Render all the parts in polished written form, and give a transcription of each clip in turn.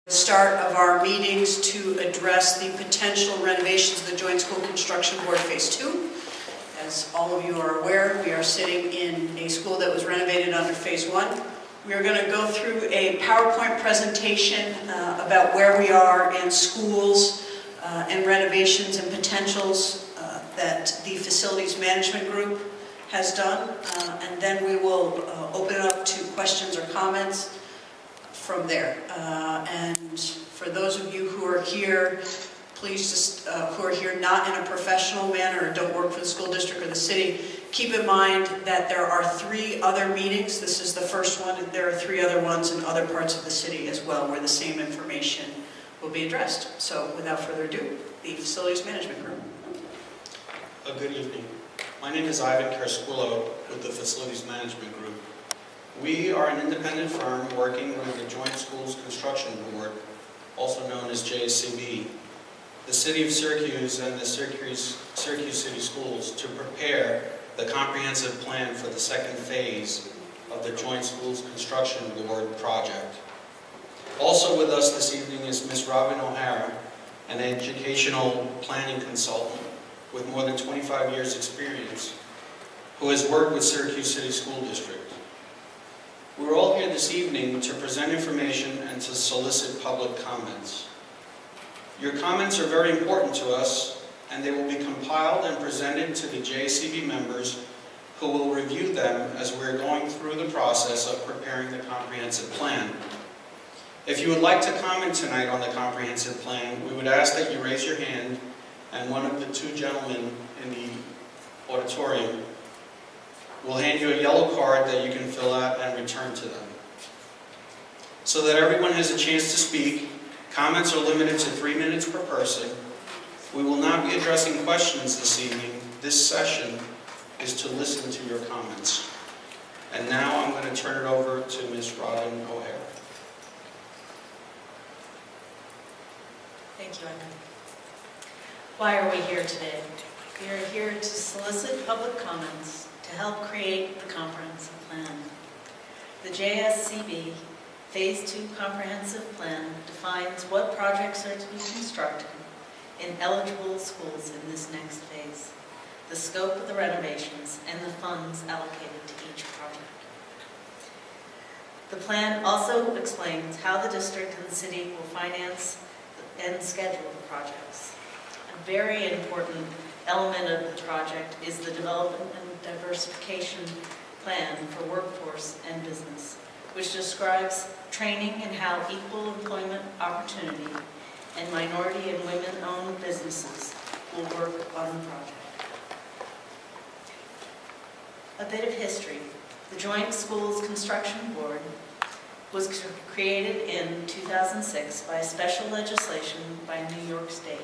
Start of our meetings to address the potential renovations of the Joint School Construction Board Phase 2. As all of you are aware, we are sitting in a school that was renovated under Phase 1. We are going to go through a PowerPoint presentation about where we are in schools and renovations and potentials that the Facilities Management Group has done. And then we will open it up to questions or comments from there. And for those of you who are here, please just, who are here not in a professional manner or don't work for the school district or the city, keep in mind that there are 3 other meetings. This is the first one, and there are 3 other ones in other parts of the city as well where the same information will be addressed. So without further ado, the Facilities Management Group. Good evening. My name is Ivan Carsquillo with the Facilities Management Group. We are an independent firm working with the Joint Schools Construction Board, also known as JSCB, the City of Syracuse and the Syracuse City Schools to prepare the comprehensive plan for the second phase of the Joint Schools Construction Board project. Also with us this evening is Ms. Robin O'Hara, an educational planning consultant with more than 25 years experience, who has worked with Syracuse City School District. We're all here this evening to present information and to solicit public comments. Your comments are very important to us, and they will be compiled and presented to the JSCB members who will review them as we're going through the process of preparing the comprehensive plan. If you would like to comment tonight on the comprehensive plan, we would ask that you raise your hand, and one of the 2 gentlemen in the auditorium will hand you a yellow card that you can fill out and return to them. So that everyone has a chance to speak, comments are limited to 3 minutes per person. We will not be addressing questions this evening. This session is to listen to your comments. And now I'm going to turn it over to Ms. Robin O'Hara. Thank you, Ivan. Why are we here today? We are here to solicit public comments to help create the comprehensive plan. The JSCB Phase 2 Comprehensive Plan defines what projects are to be constructed in eligible schools in this next phase, the scope of the renovations, and the funds allocated to each project. The plan also explains how the district and the city will finance and schedule the projects. A very important element of the project is the development and diversification plan for workforce and business, which describes training and how equal employment opportunity and minority and women-owned businesses will work on the project. A bit of history. The Joint Schools Construction Board was created in 2006 by special legislation by New York State.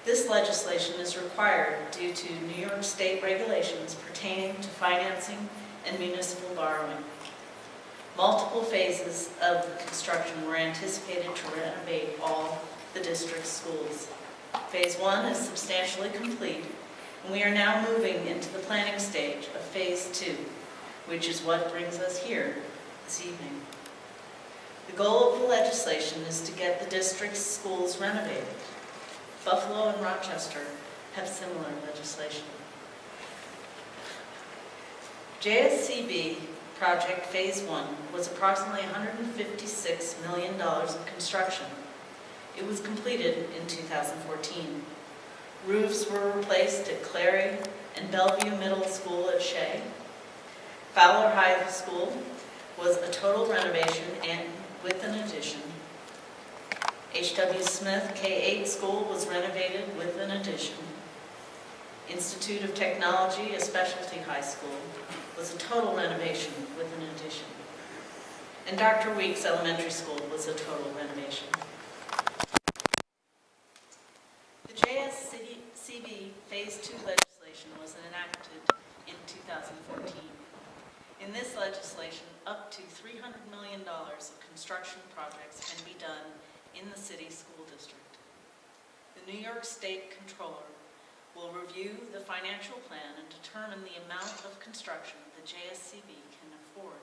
This legislation is required due to New York State regulations pertaining to financing and municipal borrowing. Multiple phases of construction were anticipated to renovate all the district's schools. Phase 1 is substantially complete, and we are now moving into the planning stage of Phase 2, which is what brings us here this evening. The goal of the legislation is to get the district's schools renovated. Buffalo and Rochester have similar legislation. JSCB project Phase 1 was approximately $156 million of construction. It was completed in 2014. Roofs were replaced at Clary and Bellevue Middle School at Shea. Fowler High School was a total renovation and with an addition. H.W. Smith K-8 School was renovated with an addition. Institute of Technology, a specialty high school, was a total renovation with an addition. And Dr. Weeks Elementary School was a total renovation. The JSCB Phase 2 legislation was enacted in 2014. In this legislation, up to $300 million of construction projects can be done in the city school district. The New York State Controller will review the financial plan and determine the amount of construction the JSCB can afford.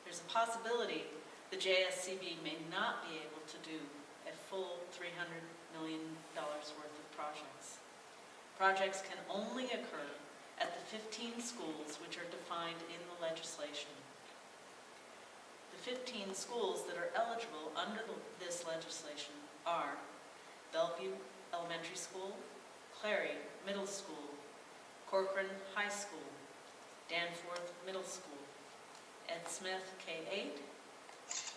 There's a possibility the JSCB may not be able to do a full $300 million worth of projects. Projects can only occur at the 15 schools which are defined in the legislation. The 15 schools that are eligible under this legislation are BELLEVUE Elementary School, Clary Middle School, CORCORAN High School, DANFORTH Middle School, Ed Smith K-8,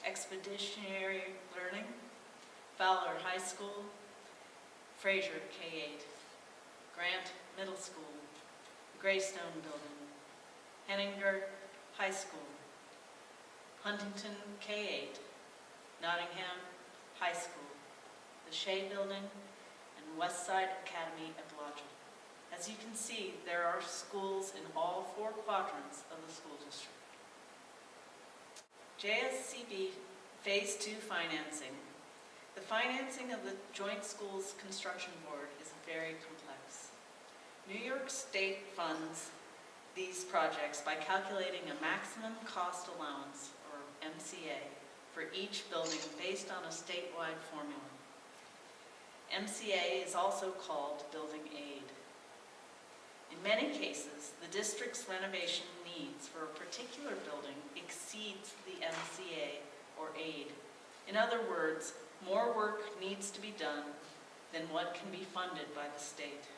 Expeditionary Learning, Fowler High School, Fraser K-8, Grant Middle School, the Greystone Building, Henninger High School, Huntington K-8, Nottingham High School, the Shea Building, and WESTSIDE Academy at BLODGETT. As you can see, there are schools in all 4 quadrants of the school district. JSCB Phase 2 financing. The financing of the Joint Schools Construction Board is very complex. New York State funds these projects by calculating a maximum cost allowance, or MCA, for each building based on a statewide formula. MCA is also called building aid. In many cases, the district's renovation needs for a particular building exceeds the MCA or aid. In other words, more work needs to be done than what can be funded by the state.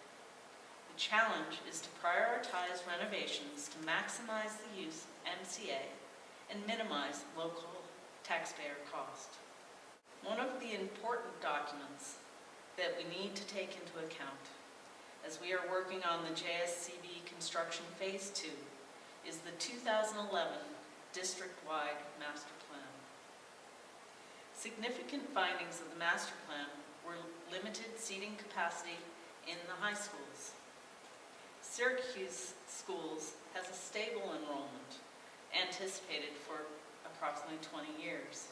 The challenge is to prioritize renovations to maximize the use of MCA and minimize local taxpayer cost. One of the important documents that we need to take into account as we are working on the JSCB Construction Phase 2 is the 2011 District-Wide Master Plan. Significant findings of the master plan were limited seating capacity in the high schools. Syracuse schools has a stable enrollment anticipated for approximately 20 years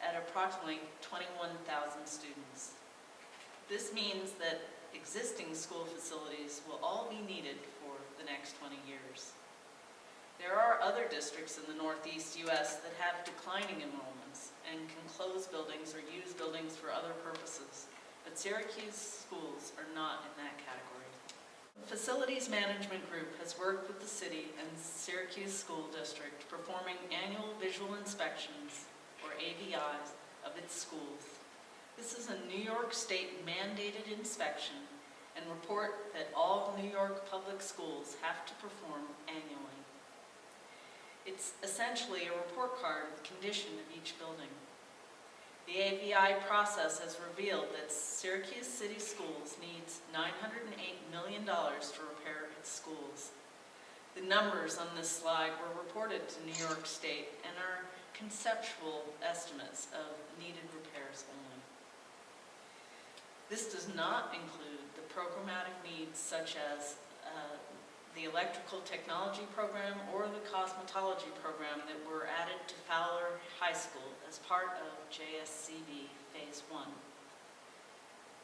at approximately 21,000 students. This means that existing school facilities will all be needed for the next 20 years. There are other districts in the Northeast U.S. that have declining enrollments and can close buildings or use buildings for other purposes, but Syracuse schools are not in that category. The Facilities Management Group has worked with the city and Syracuse School District performing annual visual inspections, or AVIs, of its schools. This is a New York State mandated inspection and report that all New York public schools have to perform annually. It's essentially a report card of the condition of each building. The AVI process has revealed that Syracuse City Schools needs $908 million to repair its schools. The numbers on this slide were reported to New York State and are conceptual estimates of needed repairs only. This does not include the programmatic needs such as the electrical technology program or the cosmetology program that were added to Fowler High School as part of JSCB Phase 1.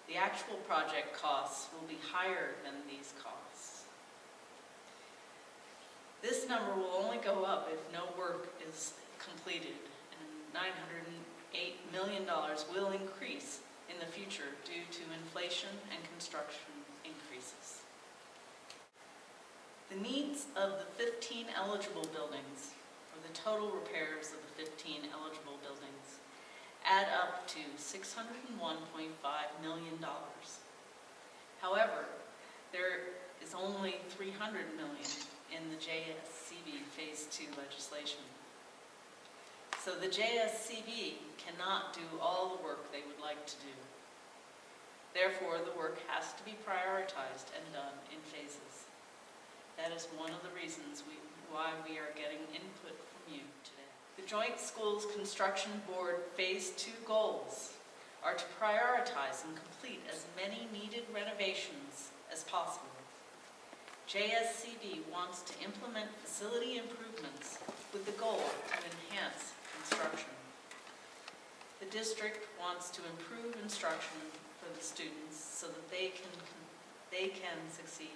The actual project costs will be higher than these costs. This number will only go up if no work is completed, and $908 million will increase in the future due to inflation and construction increases. The needs of the 15 eligible buildings, or the total repairs of the 15 eligible buildings, add up to $601.5 million. However, there is only $300 million in the JSCB Phase 2 legislation. So the JSCB cannot do all the work they would like to do. Therefore, the work has to be prioritized and done in phases. That is one of the reasons why we are getting input from you today. The Joint Schools Construction Board Phase 2 goals are to prioritize and complete as many needed renovations as possible. JSCB wants to implement facility improvements with the goal to enhance construction. The district wants to improve instruction for the students so that they can succeed.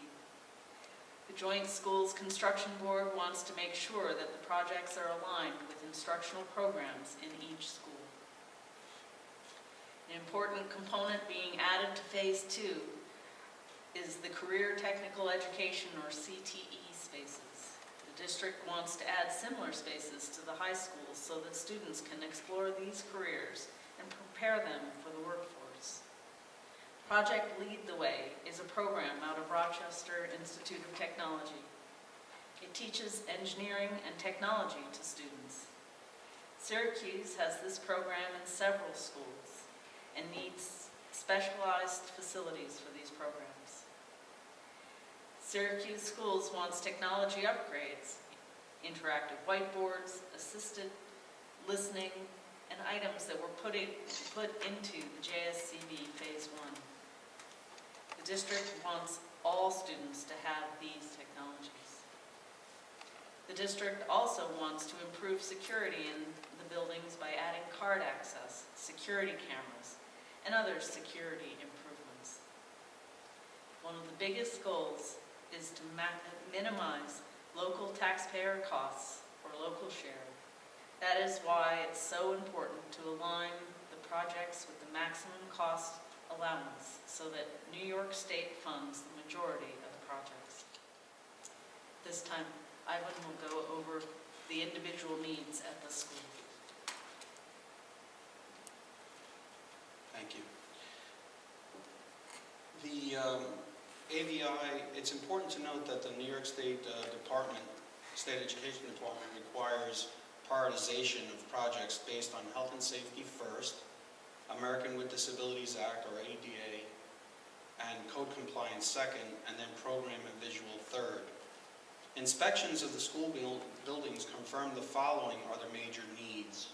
The Joint Schools Construction Board wants to make sure that the projects are aligned with instructional programs in each school. An important component being added to Phase 2 is the Career Technical Education, or CTE, spaces. The district wants to add similar spaces to the high schools so that students can explore these careers and prepare them for the workforce. Project Lead the Way is a program out of Rochester Institute of Technology. It teaches engineering and technology to students. Syracuse has this program in several schools and needs specialized facilities for these programs. Syracuse Schools wants technology upgrades, interactive whiteboards, assisted listening, and items that were put into the JSCB Phase 1. The district wants all students to have these technologies. The district also wants to improve security in the buildings by adding card access, security cameras, and other security improvements. One of the biggest goals is to minimize local taxpayer costs for local share. That is why it's so important to align the projects with the maximum cost allowance so that New York State funds the majority of the projects. This time, Ivan will go over the individual needs at the school. Thank you. The AVI, it's important to note that the New York State State Education Department requires prioritization of projects based on health and safety first, American with Disabilities Act, or ADA, and code compliance second, and then program and visual third. Inspections of the school buildings confirm the following are the major needs.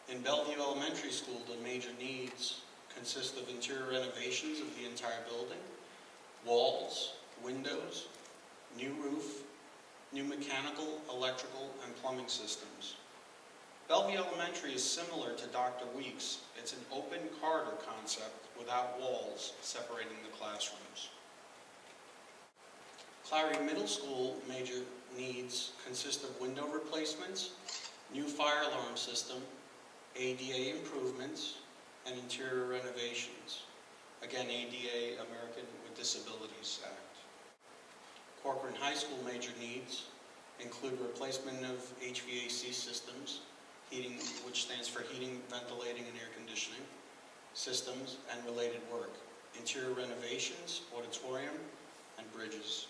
In Bellevue Elementary School, the major needs consist of interior renovations of the entire building, walls, windows, new roof, new mechanical, electrical, and plumbing systems. Bellevue Elementary is similar to Dr. Weeks. It's an open corridor concept without walls separating the classrooms. Clary Middle School major needs consist of window replacements, new fire alarm system, ADA improvements, and interior renovations. Again, ADA, American with Disabilities Act. CORCORAN High School major needs include replacement of HVAC systems, heating, which stands for heating, ventilating, and air conditioning, systems, and related work, interior renovations, auditorium, and bridges.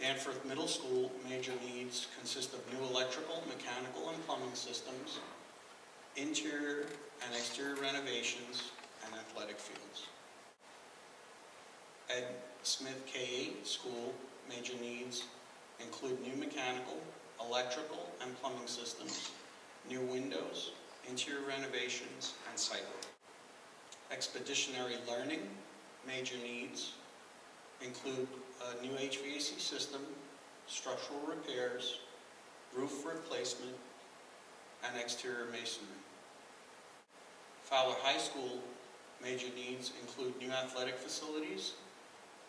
Danforth Middle School major needs consist of new electrical, mechanical, and plumbing systems, interior and exterior renovations, and athletic fields. Ed Smith K-8 School major needs include new mechanical, electrical, and plumbing systems, new windows, interior renovations, and site work. Expeditionary Learning major needs include a new HVAC system, structural repairs, roof replacement, and exterior masonry. Fowler High School major needs include new athletic facilities,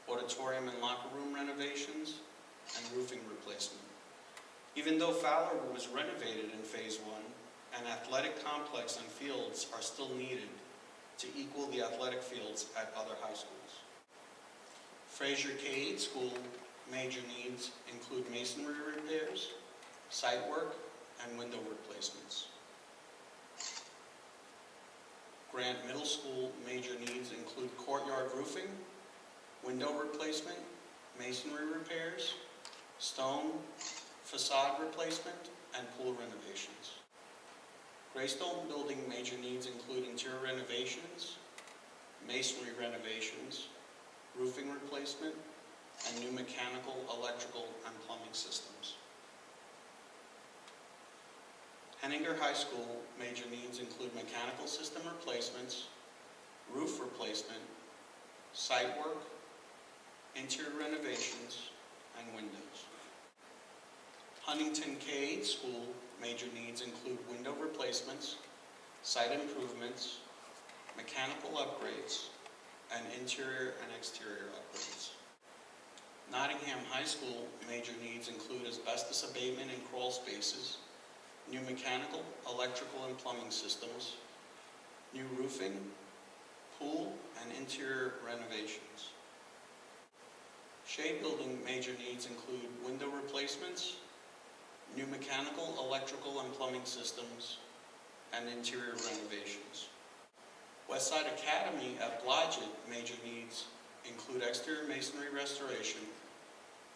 auditorium and locker room renovations, and roofing replacement. Even though Fowler was renovated in Phase 1, an athletic complex and fields are still needed to equal the athletic fields at other high schools. Fraser K-8 School major needs include masonry repairs, site work, and window replacements. Grant Middle School major needs include courtyard roofing, window replacement, masonry repairs, stone, facade replacement, and pool renovations. Greystone Building major needs include interior renovations, masonry renovations, roofing replacement, and new mechanical, electrical, and plumbing systems. Henninger High School major needs include mechanical system replacements, roof replacement, site work, interior renovations, and windows. Huntington K-8 School major needs include window replacements, site improvements, mechanical upgrades, and interior and exterior upgrades. Nottingham High School major needs include asbestos abatement in crawl spaces, new mechanical, electrical, and plumbing systems, new roofing, pool, and interior renovations. Shade Building major needs include window replacements, new mechanical, electrical, and plumbing systems, and interior renovations. Westside Academy at BLODGETT major needs include exterior masonry restoration,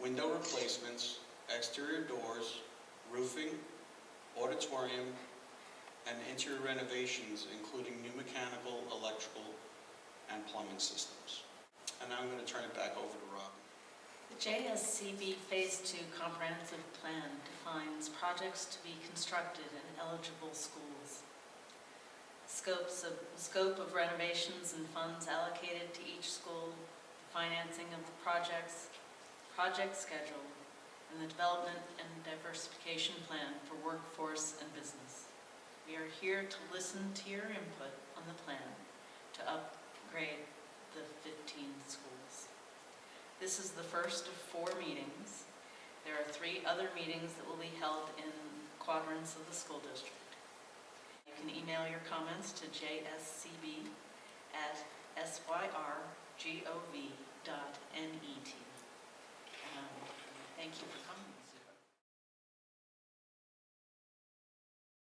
window replacements, exterior doors, roofing, auditorium, and interior renovations, including new mechanical, electrical, and plumbing systems. And now I'm going to turn it back over to Rob. The JSCB Phase 2 Comprehensive Plan defines projects to be constructed in eligible schools. Scope of renovations and funds allocated to each school, the financing of the projects, project schedule, and the development and diversification plan for workforce and business. We are here to listen to your input on the plan to upgrade the 15 schools. This is the first of 4 meetings. There are 3 other meetings that will be held in quadrants of the school district. You can email your comments to jscb@syrgov.net. Thank you for